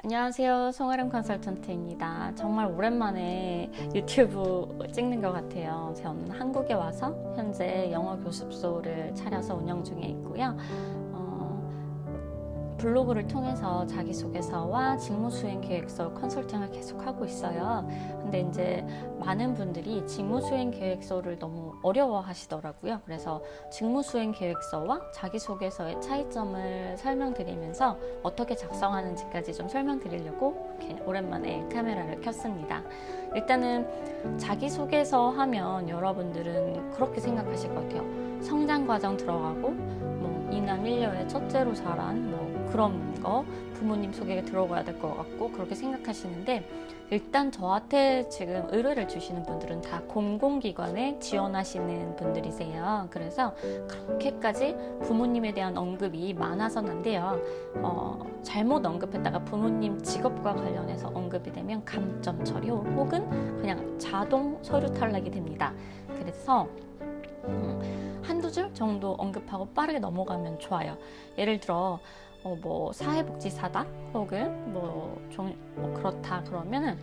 안녕하세요. 송아름 컨설턴트입니다. 정말 오랜만에 유튜브 찍는 것 같아요. 저는 한국에 와서 현재 영어 교습소를 차려서 운영 중에 있고요. 블로그를 통해서 자기소개서와 직무수행 계획서 컨설팅을 계속 하고 있어요. 근데 이제 많은 분들이 직무수행 계획서를 너무 어려워 하시더라고요. 그래서 직무수행 계획서와 자기소개서의 차이점을 설명드리면서 어떻게 작성하는지까지 좀 설명드리려고 이렇게 오랜만에 카메라를 켰습니다. 일단은 자기소개서 하면 여러분들은 그렇게 생각하실 것 같아요. 성장과정 들어가고 뭐 이남 일녀의 첫째로 자란 뭐 그런 거 부모님 소개가 들어가야 될 것 같고 그렇게 생각하시는데, 일단 저한테 지금 의뢰를 주시는 분들은 다 공공기관에 지원하시는 분들이세요. 그래서 그렇게까지 부모님에 대한 언급이 많아서는 안 돼요. 잘못 언급했다가 부모님 직업과 관련해서 언급이 되면 감점 처리 혹은 그냥 자동 서류 탈락이 됩니다. 그래서 한두 줄 정도 언급하고 빠르게 넘어가면 좋아요. 예를 들어 뭐 사회복지사다 혹은 그렇다 그러면은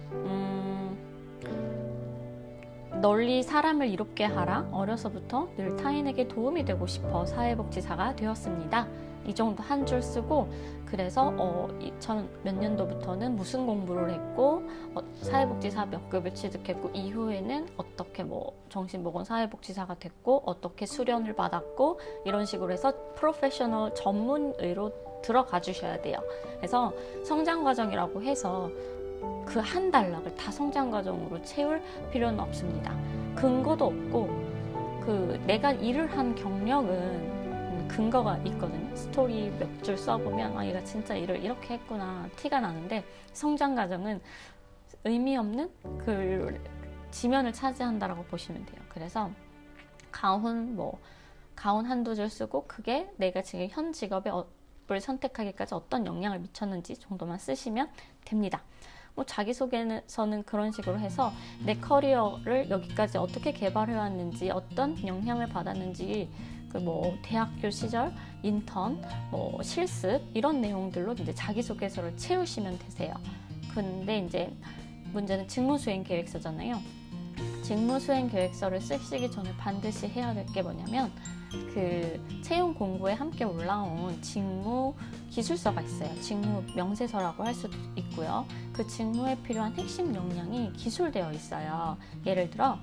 널리 사람을 이롭게 하라, 어려서부터 늘 타인에게 도움이 되고 싶어 사회복지사가 되었습니다. 이 정도 한 줄 쓰고, 그래서 2000 몇 년도부터는 무슨 공부를 했고 사회복지사 몇 급을 취득했고 이후에는 어떻게 정신보건 사회복지사가 됐고 어떻게 수련을 받았고 이런 식으로 해서 프로페셔널 전문의로 들어가 주셔야 돼요. 그래서 성장과정이라고 해서 그 한 단락을 다 성장과정으로 채울 필요는 없습니다. 근거도 없고 내가 일을 한 경력은 근거가 있거든요. 스토리 몇 줄 써보면 얘가 진짜 일을 이렇게 했구나 티가 나는데, 성장과정은 의미 없는 지면을 차지한다라고 보시면 돼요. 그래서 가훈 한두 줄 쓰고 그게 내가 지금 현 직업에 을 선택하기까지 어떤 영향을 미쳤는지 정도만 쓰시면 됩니다. 자기소개서는 그런 식으로 해서 내 커리어를 여기까지 어떻게 개발해왔는지, 어떤 영향을 받았는지, 대학교 시절 인턴, 실습 이런 내용들로 이제 자기소개서를 채우시면 되세요. 근데 이제 문제는 직무수행 계획서잖아요. 직무수행 계획서를 쓰시기 전에 반드시 해야 될 게 뭐냐면 채용 공고에 함께 올라온 직무 기술서가 있어요. 직무 명세서라고 할 수도 있고요. 그 직무에 필요한 핵심 역량이 기술되어 있어요. 예를 들어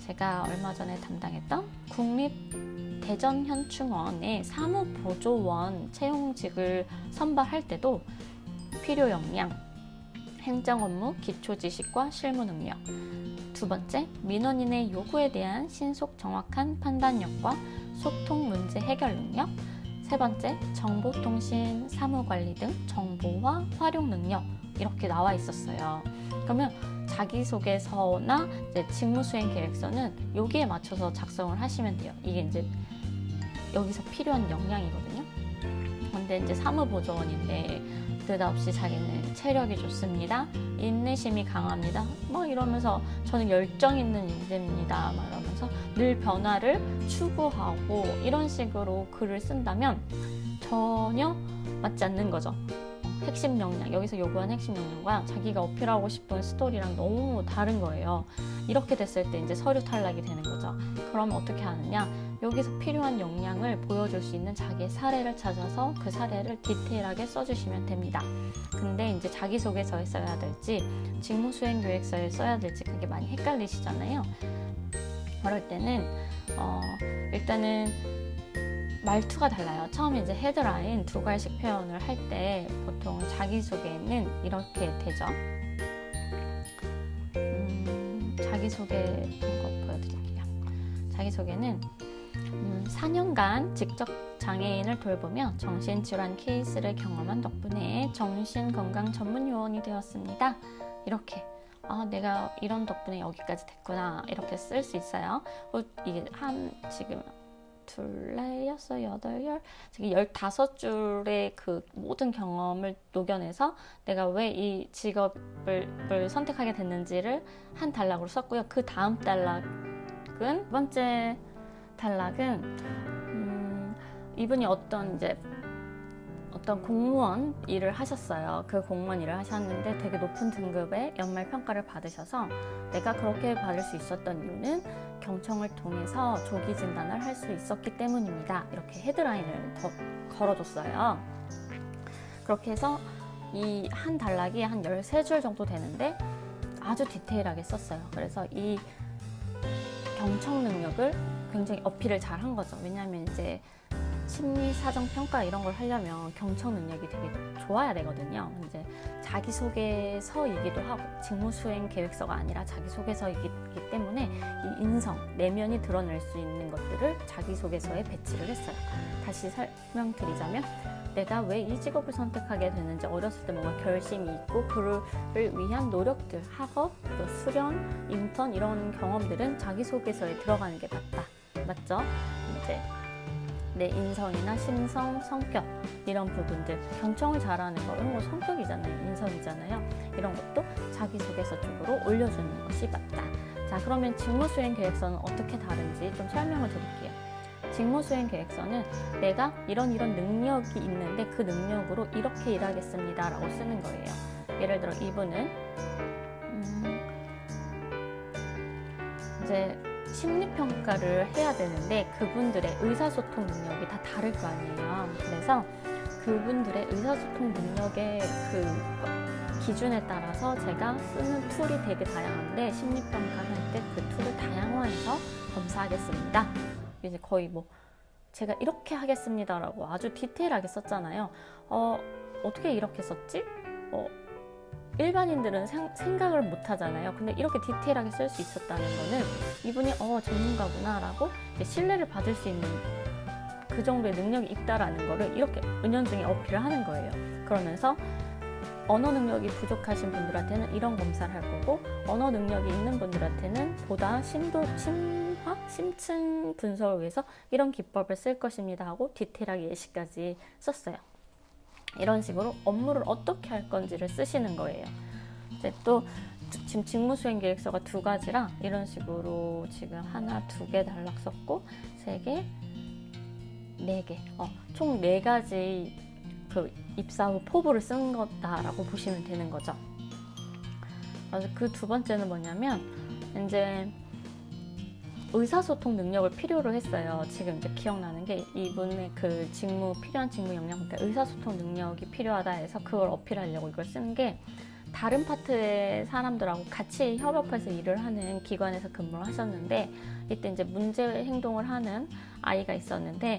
제가 얼마 전에 담당했던 국립대전현충원의 사무보조원 채용직을 선발할 때도 필요 역량, 행정업무 기초지식과 실무능력, 두 번째, 민원인의 요구에 대한 신속 정확한 판단력과 소통 문제 해결 능력, 세 번째, 정보통신 사무관리 등 정보화 활용 능력, 이렇게 나와 있었어요. 그러면 자기소개서나 이제 직무수행 계획서는 여기에 맞춰서 작성을 하시면 돼요. 이게 이제 여기서 필요한 역량이거든요. 근데 이제 사무보조원인데 느닷없이 자기는 체력이 좋습니다, 인내심이 강합니다, 이러면서 저는 열정 있는 인재입니다, 이러면서 늘 변화를 추구하고 이런 식으로 글을 쓴다면 전혀 맞지 않는 거죠. 핵심 역량, 여기서 요구한 핵심 역량과 자기가 어필하고 싶은 스토리랑 너무 다른 거예요. 이렇게 됐을 때 이제 서류 탈락이 되는 거죠. 그럼 어떻게 하느냐? 여기서 필요한 역량을 보여줄 수 있는 자기의 사례를 찾아서 그 사례를 디테일하게 써주시면 됩니다. 근데 이제 자기소개서에 써야 될지 직무수행 계획서에 써야 될지 그게 많이 헷갈리시잖아요. 그럴 때는 일단은 말투가 달라요. 처음에 이제 헤드라인 두 갈씩 표현을 할 때 보통 자기소개는 이렇게 되죠. 자기소개 한번 보여드릴게요. 자기소개는 4년간 직접 장애인을 돌보며 정신질환 케이스를 경험한 덕분에 정신건강 전문요원이 되었습니다. 이렇게 내가 이런 덕분에 여기까지 됐구나 이렇게 쓸 수 있어요. 이게 지금 둘, 여섯, 여덟, 지금 15줄의 그 모든 경험을 녹여내서 내가 왜 이 직업을 선택하게 됐는지를 한 단락으로 썼고요. 그 다음 단락은, 두 번째 단락은 이분이 어떤 어떤 공무원 일을 하셨어요. 그 공무원 일을 하셨는데 되게 높은 등급의 연말 평가를 받으셔서 내가 그렇게 받을 수 있었던 이유는 경청을 통해서 조기 진단을 할 수 있었기 때문입니다. 이렇게 헤드라인을 더 걸어줬어요. 그렇게 해서 이 한 단락이 한 13줄 정도 되는데 아주 디테일하게 썼어요. 그래서 이 경청 능력을 굉장히 어필을 잘 한 거죠. 왜냐하면 이제 심리 사정 평가 이런 걸 하려면 경청 능력이 되게 좋아야 되거든요. 이제 자기소개서이기도 하고 직무수행 계획서가 아니라 자기소개서이기 때문에 이 인성, 내면이 드러낼 수 있는 것들을 자기소개서에 배치를 했어요. 다시 설명드리자면 내가 왜 이 직업을 선택하게 됐는지, 어렸을 때 뭔가 결심이 있고 그를 위한 노력들, 학업, 또 수련, 인턴 이런 경험들은 자기소개서에 들어가는 게 맞죠? 이제 내 인성이나 심성, 성격 이런 부분들, 경청을 잘하는 거 이런 거 성격이잖아요. 인성이잖아요. 이런 것도 자기소개서 쪽으로 올려주는 것이 맞다. 자, 그러면 직무수행 계획서는 어떻게 다른지 좀 설명을 드릴게요. 직무수행 계획서는 내가 이런 능력이 있는데 그 능력으로 이렇게 일하겠습니다 라고 쓰는 거예요. 예를 들어 이분은 이제 심리평가를 해야 되는데 그분들의 의사소통 능력이 다 다를 거 아니에요. 그래서 그분들의 의사소통 능력의 그 기준에 따라서 제가 쓰는 툴이 되게 다양한데 심리평가할 때 그 툴을 다양화해서 검사하겠습니다. 이제 거의 뭐 제가 이렇게 하겠습니다라고 아주 디테일하게 썼잖아요. 어떻게 이렇게 썼지? 일반인들은 생각을 못 하잖아요. 근데 이렇게 디테일하게 쓸 수 있었다는 거는 이분이 전문가구나 라고 신뢰를 받을 수 있는 그 정도의 능력이 있다라는 거를 이렇게 은연중에 어필을 하는 거예요. 그러면서 언어 능력이 부족하신 분들한테는 이런 검사를 할 거고, 언어 능력이 있는 분들한테는 보다 심층 분석을 위해서 이런 기법을 쓸 것입니다 하고 디테일하게 예시까지 썼어요. 이런 식으로 업무를 어떻게 할 건지를 쓰시는 거예요. 이제 또 지금 직무수행 계획서가 2가지라 이런 식으로 지금 1, 2개 단락 썼고 3개, 4개, 총 4가지 그 입사 후 포부를 쓴 거다라고 보시면 되는 거죠. 그래서 그 2번째는 뭐냐면 이제 의사소통 능력을 필요로 했어요. 지금 이제 기억나는 게 이분의 그 필요한 직무 역량, 그러니까 의사소통 능력이 필요하다 해서 그걸 어필하려고 이걸 쓴 게, 다른 파트의 사람들하고 같이 협업해서 일을 하는 기관에서 근무를 하셨는데 이때 이제 문제 행동을 하는 아이가 있었는데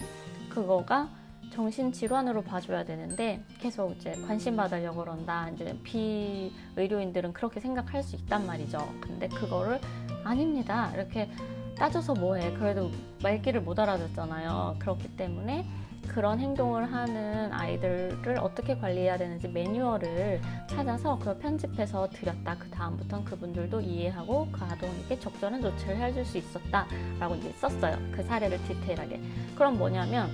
그거가 정신질환으로 봐줘야 되는데 계속 이제 관심 받으려고 그런다. 이제 비의료인들은 그렇게 생각할 수 있단 말이죠. 근데 그거를 아닙니다. 이렇게 따져서 뭐해. 그래도 말귀를 못 알아듣잖아요. 그렇기 때문에 그런 행동을 하는 아이들을 어떻게 관리해야 되는지 매뉴얼을 찾아서 그걸 편집해서 드렸다. 그 다음부터는 그분들도 이해하고 그 아동에게 적절한 조치를 해줄 수 있었다라고 이제 썼어요. 그 사례를 디테일하게. 그럼 뭐냐면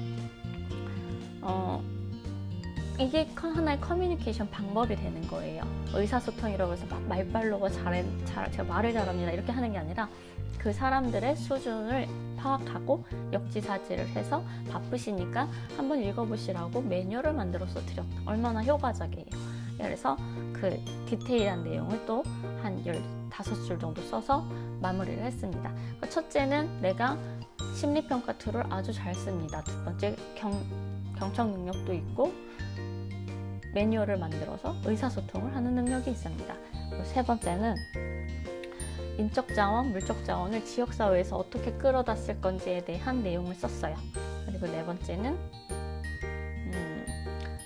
이게 하나의 커뮤니케이션 방법이 되는 거예요. 의사소통이라고 해서 막 말빨로가 제가 말을 잘합니다 이렇게 하는 게 아니라 그 사람들의 수준을 파악하고 역지사지를 해서 바쁘시니까 한번 읽어보시라고 매뉴얼을 만들어서 드렸다. 얼마나 효과적이에요. 그래서 그 디테일한 내용을 또 한 15줄 정도 써서 마무리를 했습니다. 첫째는 내가 심리평가 툴을 아주 잘 씁니다. 2번째, 경청 능력도 있고 매뉴얼을 만들어서 의사소통을 하는 능력이 있습니다. 3번째는 인적 자원, 물적 자원을 지역사회에서 어떻게 끌어다 쓸 건지에 대한 내용을 썼어요. 그리고 4번째는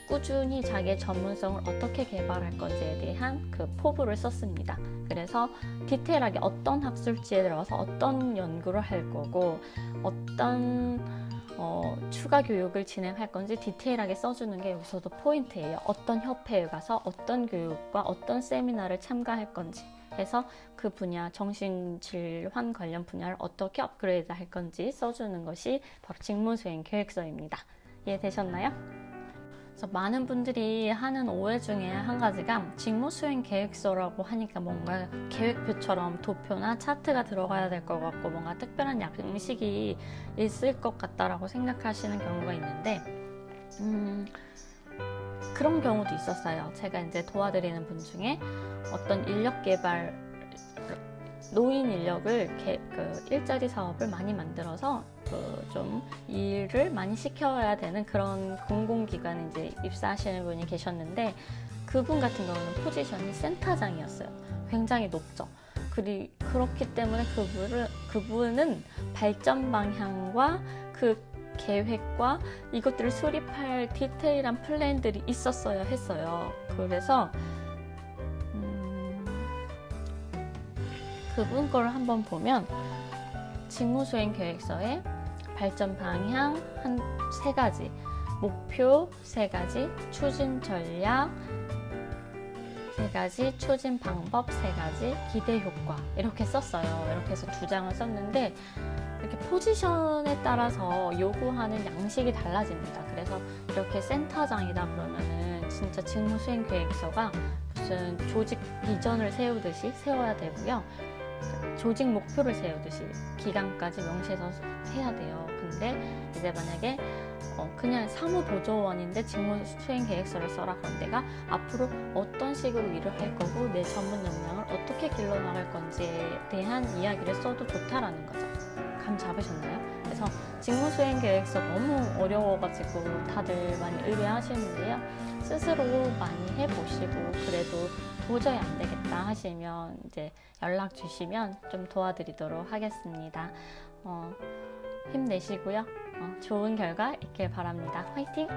꾸준히 자기의 전문성을 어떻게 개발할 건지에 대한 그 포부를 썼습니다. 그래서 디테일하게 어떤 학술지에 들어가서 어떤 연구를 할 거고 어떤 추가 교육을 진행할 건지 디테일하게 써주는 게 여기서도 포인트예요. 어떤 협회에 가서 어떤 교육과 어떤 세미나를 참가할 건지 해서 그 분야, 정신질환 관련 분야를 어떻게 업그레이드 할 건지 써주는 것이 바로 직무수행 계획서입니다. 이해되셨나요? 그래서 많은 분들이 하는 오해 중에 한 가지가 직무수행 계획서라고 하니까 뭔가 계획표처럼 도표나 차트가 들어가야 될 것 같고 뭔가 특별한 양식이 있을 것 같다라고 생각하시는 경우가 있는데 그런 경우도 있었어요. 제가 이제 도와드리는 분 중에 어떤 인력 개발, 노인 인력을 일자리 사업을 많이 만들어서 좀 일을 많이 시켜야 되는 그런 공공기관에 이제 입사하시는 분이 계셨는데, 그분 같은 경우는 포지션이 센터장이었어요. 굉장히 높죠. 그렇기 때문에 그분은 발전 방향과 그 계획과 이것들을 수립할 디테일한 플랜들이 있었어야 했어요. 그래서 그분 걸 한번 보면 직무수행 계획서에 발전 방향 한 3가지, 목표 3가지, 추진 전략 3가지, 추진 방법 3가지, 기대 효과 이렇게 썼어요. 이렇게 해서 2장을 썼는데, 이렇게 포지션에 따라서 요구하는 양식이 달라집니다. 그래서 이렇게 센터장이다 그러면은 진짜 직무수행 계획서가 무슨 조직 비전을 세우듯이 세워야 되고요. 조직 목표를 세우듯이 기간까지 명시해서 해야 돼요. 근데 이제 만약에 그냥 사무보조원인데 직무수행 계획서를 써라, 그런 데가 앞으로 어떤 식으로 일을 할 거고 내 전문 역량을 어떻게 길러나갈 건지에 대한 이야기를 써도 좋다라는 거죠. 감 잡으셨나요? 그래서 직무수행 계획서 너무 어려워가지고 다들 많이 의뢰하시는데요. 스스로 많이 해보시고 그래도 도저히 안 되겠다 하시면 이제 연락 주시면 좀 도와드리도록 하겠습니다. 힘내시고요. 좋은 결과 있길 바랍니다. 화이팅!